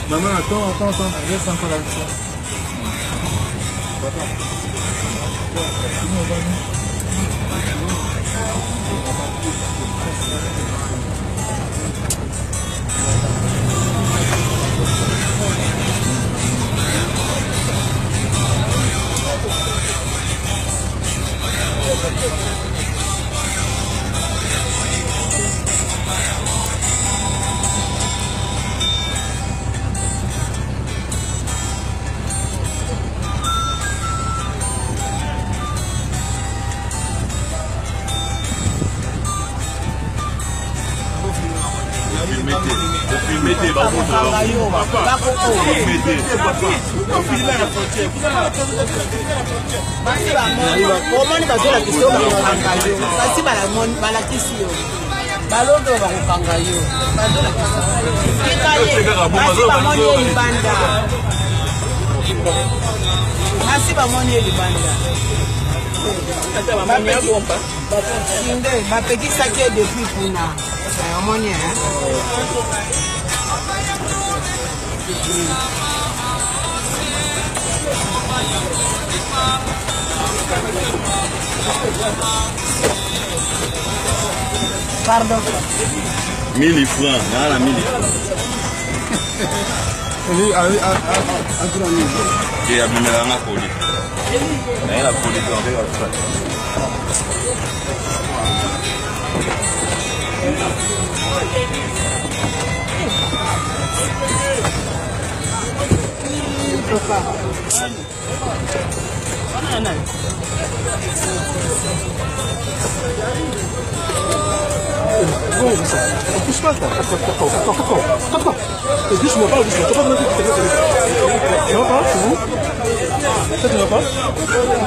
Maman, attends, reste encore là. Ma petite sac est depuis Puna. Au moins, pardon. 1000 francs, voilà 1000. Et à Bimela, on a poli. On a poli, on a poli. Pousse pas, attends. Doucement, pas doucement. Tu vas pas, c'est vous? Ça, tu vas pas?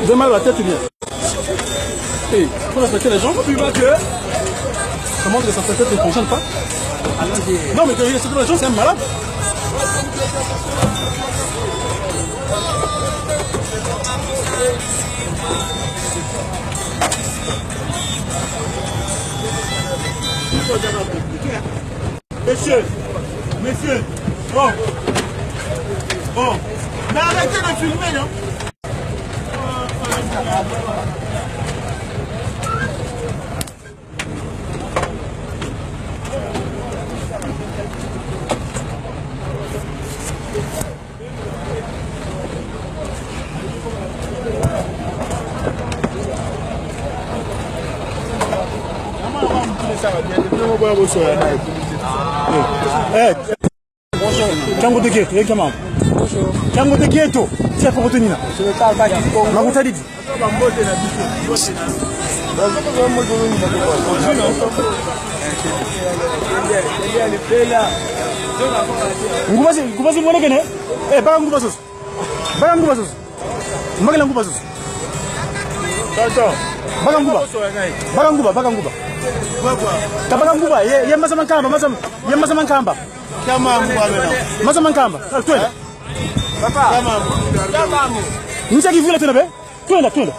Demain, la tête, tu viens. Hey, faut respecter les gens. Comment que sa tête ne fonctionne pas? Non, mais les gens, c'est un malade. Messieurs, bon, mais arrêtez de filmer, non? Chango de Ghetto, exactement. Chango de Ghetto, c'est pour retenir. Je ne parle pas du Congo. Ma vous dit. Ngubasi mwone kene? Baka nguba sos. Baka nguba sos. Magala nguba sos. Tata. Baka nguba. Baka nguba. Tabaka nguba, ye masama nkamba. Kama mbwa masama nkamba. Twende. Papa. Kama mbwa. Ncha kivula tena be? Twende.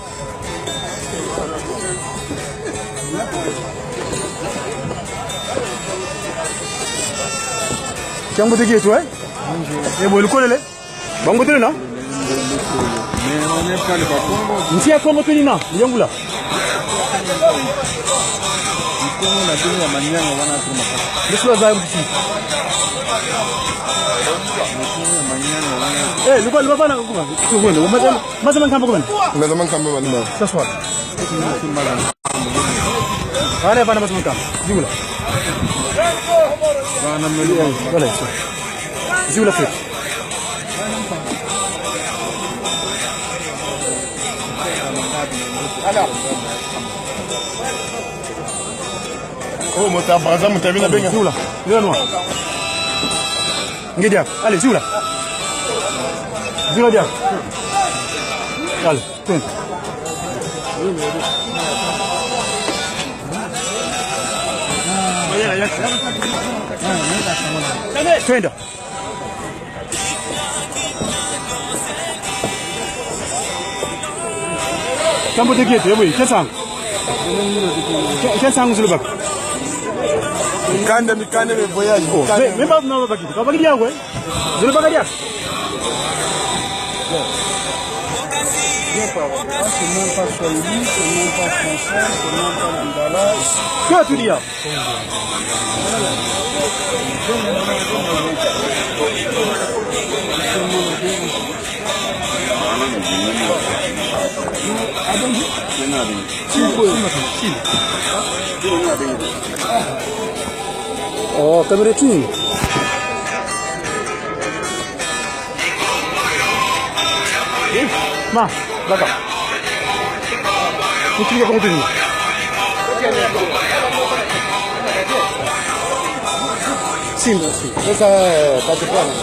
Chango de Ghetto, bonjour. Et bon, le collet, bango tele na? Mais on n'est pas le Congo. Ntia Congo tele na, yangula. Congo na tele na manyanga wana tuma. Leswa za mti. Eh, luba bana kuma. Tuwende, masama nkamba kuma. Masama nkamba bana. Saswa. Wale bana masama nkamba. Jumla. Bana meli. Wala. Jumla fit. Alors. Oh, mon tabac, mon tabac, bien. Zoula, le noir. Ngidia, allez, Zoula. Zoula dia. Allez, tiens. Tiens. Chambo de Ghetto, oui, qu'est-ce que c'est le bac? Mikande me voyage. Mais pas non pas qui. Pas qui dia ouais. Je le pas dia. C'est même pas swahili, c'est même pas français, c'est même pas lingala. Que tu dis? Oh, kamera chini. Ma, d'accord. Tu vas continuer. Sim, sim. Essa tá de plano.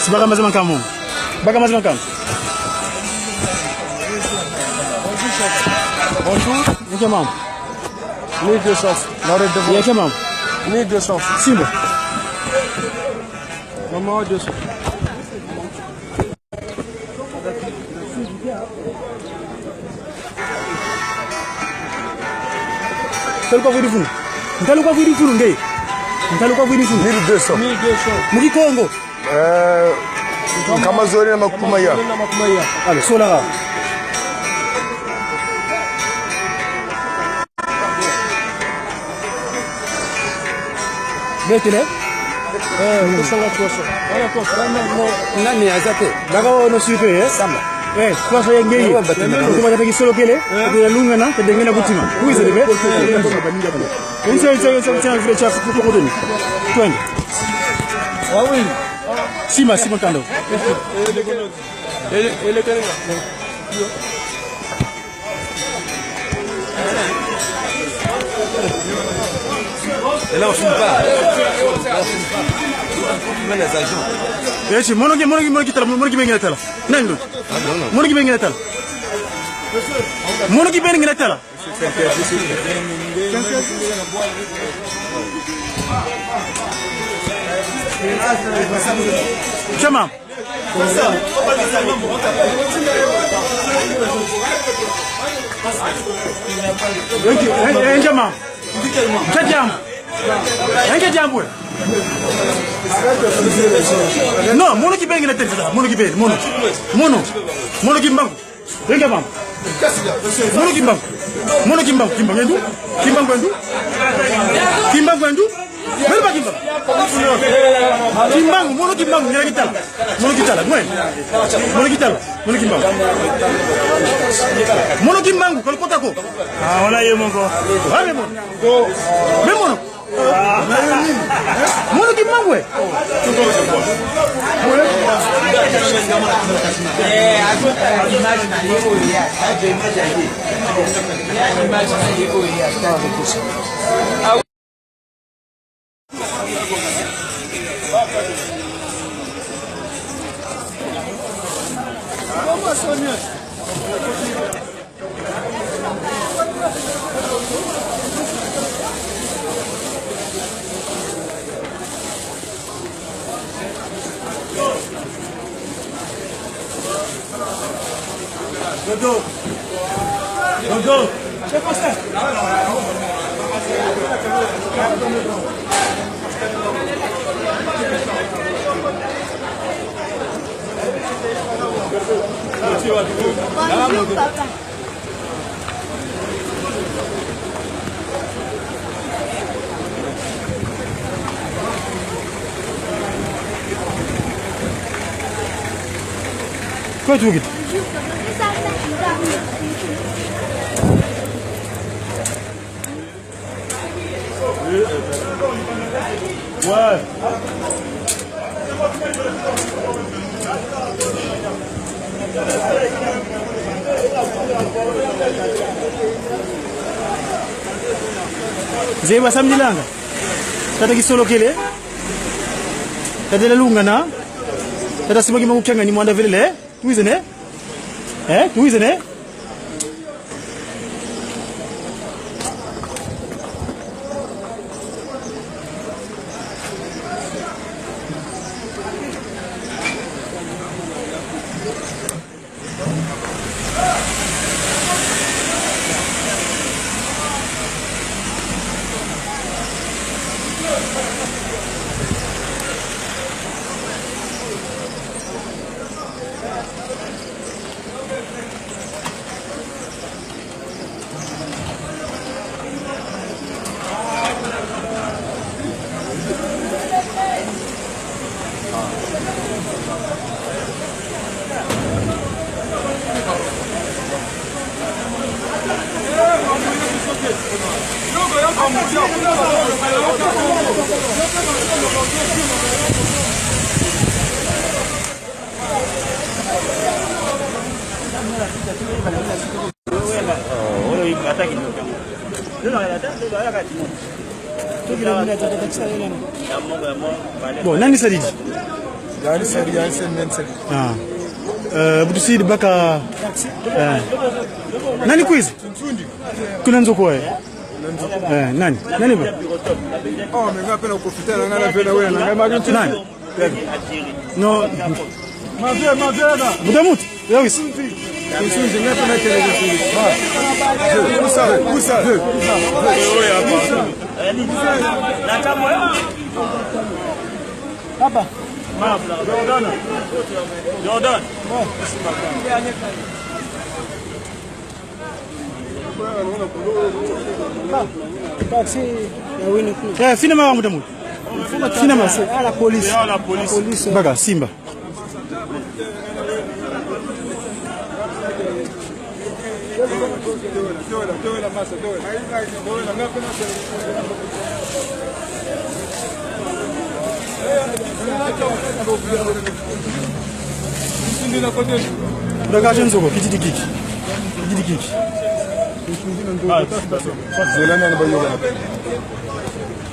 Sebagai macam kamu, baga macam kamu. Bonjour. Ok, maman. 1200. L'arrêt de Ok, maman. 1200. Simba. Maman, 200. Quel quoi vous dites? Quel quoi vous dites? Quel quoi vous dites? 1200. 1200. Mugi Congo. Kama zori na makumaya. Allez, Solara. Betele? Nani azate? Daga no supe Samba. kwa so yengei. Kuma kata kisolo kele, kwa lunga na kende ngena kutima. Kuize debe. Unse vile chafu kuko deni. Twende. Wawi. Sima kando. Ele kenga. Et là on fume pas. Même les agents. Echi mono ki bengena tala. Nando. Mono ki bengena tala. Mono ki bengena tala. Chama. Chama. Jambo. No, mono ki bengi na tete, mono ki bengi, mono ki mbangu. Benga bam. Mono ki mbangu, kimbangu. Melba kimbangu. Kimbangu, mono nyala kitala. Mwen. Mono kimbangu. Mono kimbangu, kolkota ko. Ah, wala yemongo. Wale mono. Memono. Mono kimbangu we. Go. Che passa? Quoi tu veux? Ouais. Zeba samjilanga. Tata kisolo kile. Tata lunga na. Tata simagi makuchanga ni mwanda vile. Tuize ne? Tuize ne? Bon, nani Sadidi? Yani Sadidi, yani sen men Sadidi. Ah. Budusidi baka nani quiz? Kuna nzoko nani? Nani ba? Oh, menga pena kufitana ngana pena wewe na ngama kintu nani? No. Mavera. Budamut. Yawis. Kinsunzi ngapa na tele kinsunzi. Usa. Wewe hapa. Hapa. Jordan. Finama wangu Budamut. Finama la police. Baga Simba. Regarde Nzoko, Kiki.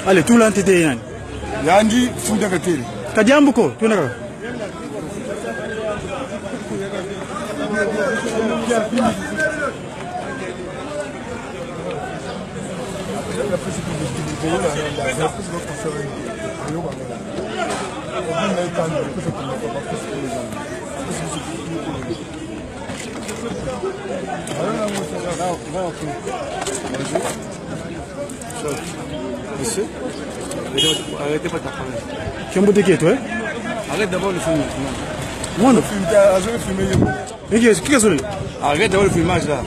Allez, tout l'entité yani. Yandi fuda kateli. Kajambu ko, tunaka. Monsieur, arrêtez pas de parler. Kiambo teke toi? Arrête d'abord le film. Moi non. Filmer. Arrête d'abord le filmage là.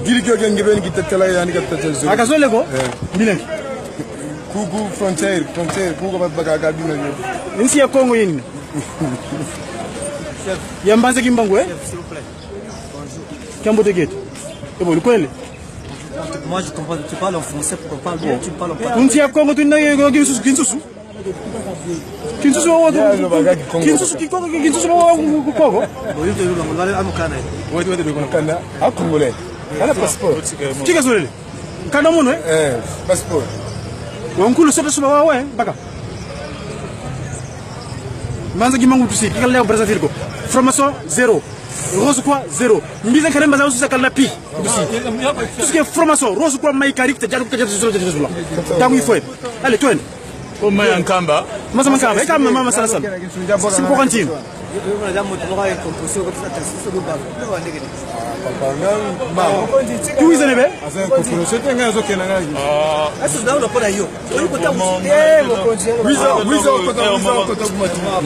Dis que quelqu'un qui te t'a yani kapta. Akazole ko? Bilen. Kuku frontière, kuku baga bina. Nsi ya Kongo yini? Ya mbanze kimbangu S'il vous plaît. Kiambo teke. Ebo likwele. Moi je comprends, tu parles en français, pourquoi parles bien, tu parles en français. Nsi ya Kongo tu naye kinsusu. Kinsusu wa Kongo. Boyo de l'homme, on va aller à Mokana. Ouais, de Kanda. Ah, congolais. Ana passeport. Kika zole. Kana mono passeport. Wankulu sote suba wawe baka. Manza gimangu tusi kika leo Brazzaville ko. Formation 0. Rose quoi 0. Mbiza karemba za ususa kala pi. Tout ce qui est formation, rose quoi maïkari te jaru kaja zolo jaru zolo. Tangu ifo. Allez toi. O maya nkamba. Masa mankamba, kama mama sala sala. Simpo kantin. Tu wize nebe? Asa kokoro sote nga zo kenanga. Est-ce que là on pas yo? On peut Wiza kota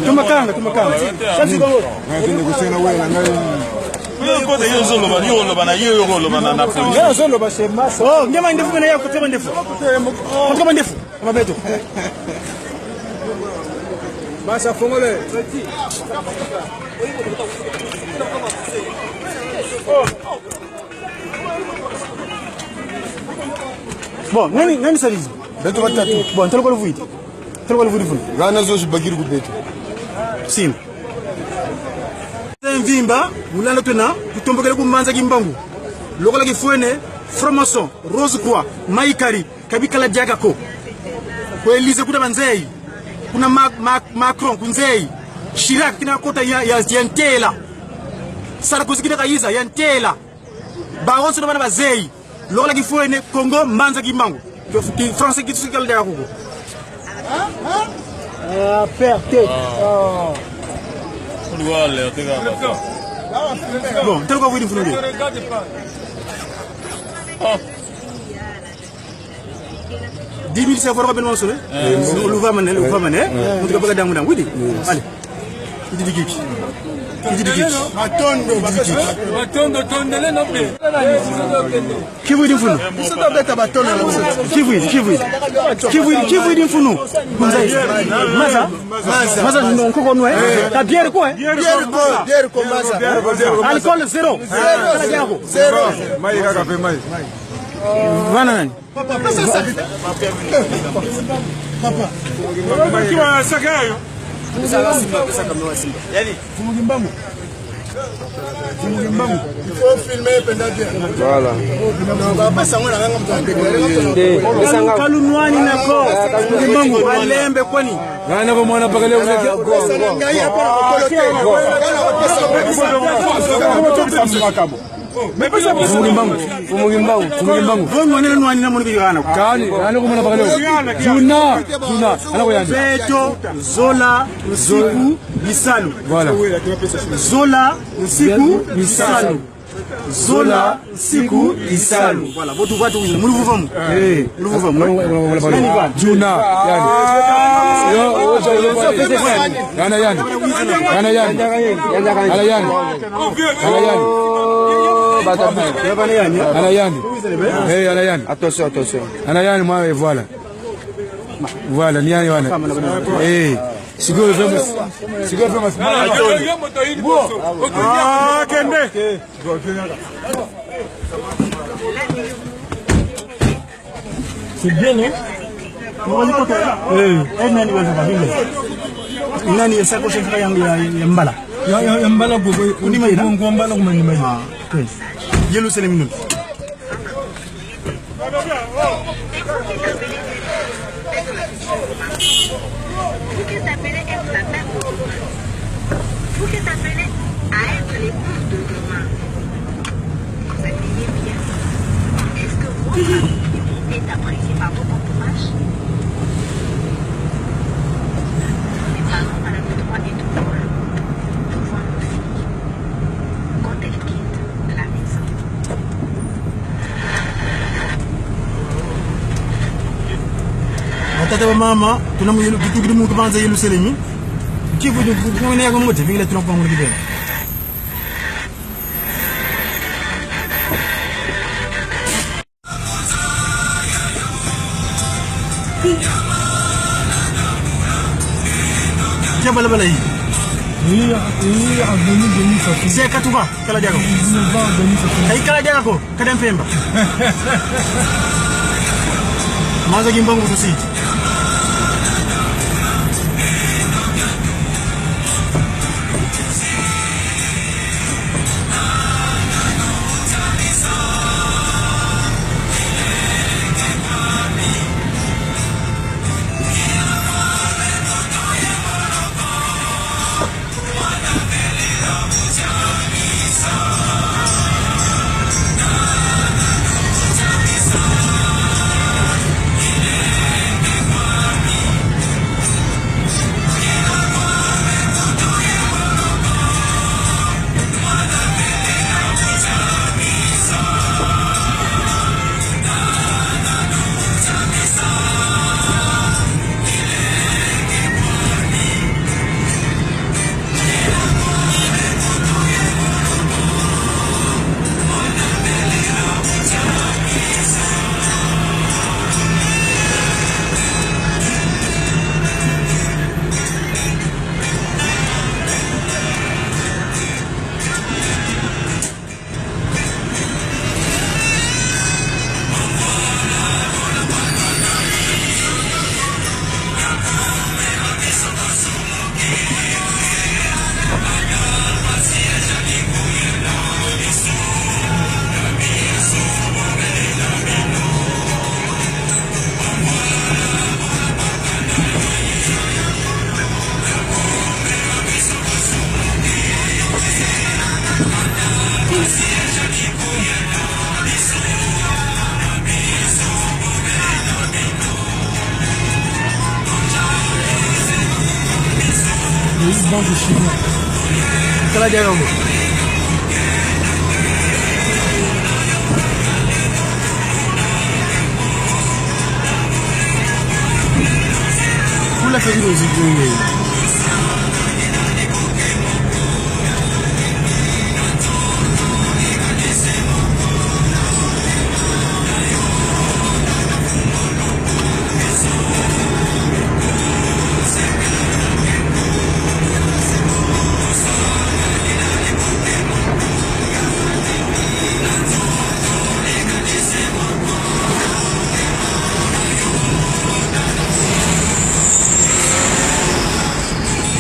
Tumakanga. Sasa kongo. ngakende kusena wewe na ngai. Ko de yozo lo bana yo lo bana na police. Nga zo lo ba shema. Oh, ngema ndefu na yako kama ndefu. Kama ndefu. Kama beto. Basa fongole. Bon, nani salizi? Beto batatu. Bon, toloko lo vuiti. Gana zo shibagiri kubeto. Sim. Mvimba, mulalo tena, kutombokele kumanza kimbangu. Lokola kifuene, formation, Rose Croix, Maïkari, kabikala diaga ko. Ko Elise kuta banzei. Kuna Macron kunzei. Chirac kina kota ya yantela. Sarkozy kina kaiza yantela. Baronso na bana bazei. Lokola kifuene Congo manza kimbangu. Français kitsikala diaga ko. Perte. Oh. Bon, tel qu'on vous dit, vous nous 10 000 c'est fort bien sonné. On va maner, on va pas d'amour oui. Allez. Il dit qui? Matondo tondele no pe. Qui vous dit vous? Isso da beta batona. Qui vous dit vous? Maza non ko no ta bière quoi? Bière ko maza. Alcool 0. Zero. Mai kaka pe mai. Wana nani? Papa. Kiwa sakayo. Yani, Fumugimbangu. faut filmer pendant bien. Voilà. Kalunwani nako. Mbangu alembe kwani. Nana kwa mwana paka leo unaki. Zola Nsiku Bisalu. Voilà. Zola Nsiku Bisalu. Zola Nsiku Bisalu. Voilà, votre voix tout nous vamos. Eh, nous vamos. Juna yani. Yana yani. Yana yani. Yana yani. Attention, attention. Anayani moi voilà. Voilà, ni yani wana. Eh, siguro vema. Siguro vema. Ah, kende. C'est bien, non? Nani wanafanya vile? Nani yasako shaka yangu ya mbala? Ya mbala kwa unima ina kwa mbala kwa unima ina. Yellow seleminum. Vous qui s'appelez à être l'épouse de demain. Vous appelez bien. Est-ce que votre famille est appréciée par votre entourage? Les parents à la droit et tout voir aussi. Quand elle quitte la maison. Tata mama, tunamwele kitu mu kubanza yelu selemi. Kibu ni ya ngomote vile tunapanga ngine kibele. Jabala bala hii. Hii avenue Denis Sassou. C'est Katuba, kala diako. Denis Sassou. Ai kala diako, kada mpemba. Maza gimbangu kusi. Banco China. Kala dia kamu. Kula kaji dozi kuwe.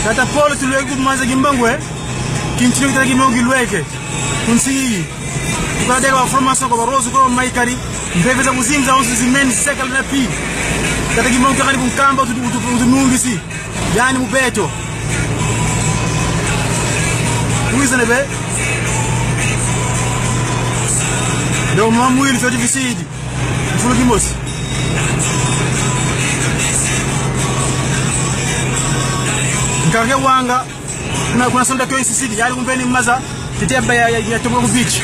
Tata Paul tuliwe kumanza Gimbangwe. Kinchino kitaki mogi lweke. Kunsi. Tukadeka wa formation kwa rozo kwa maikari. Mbeveza muzimza onsu zimeni sekala na pi. Kataki mogi kali kumkamba utunungi si. Yani mubeto. Kuiza nebe. Ndio mamu ili foti visidi. Mfulo kimosi. Nkake wanga kuna sonda kwa isisidi yali kumpeni maza tetea ya tomo beach.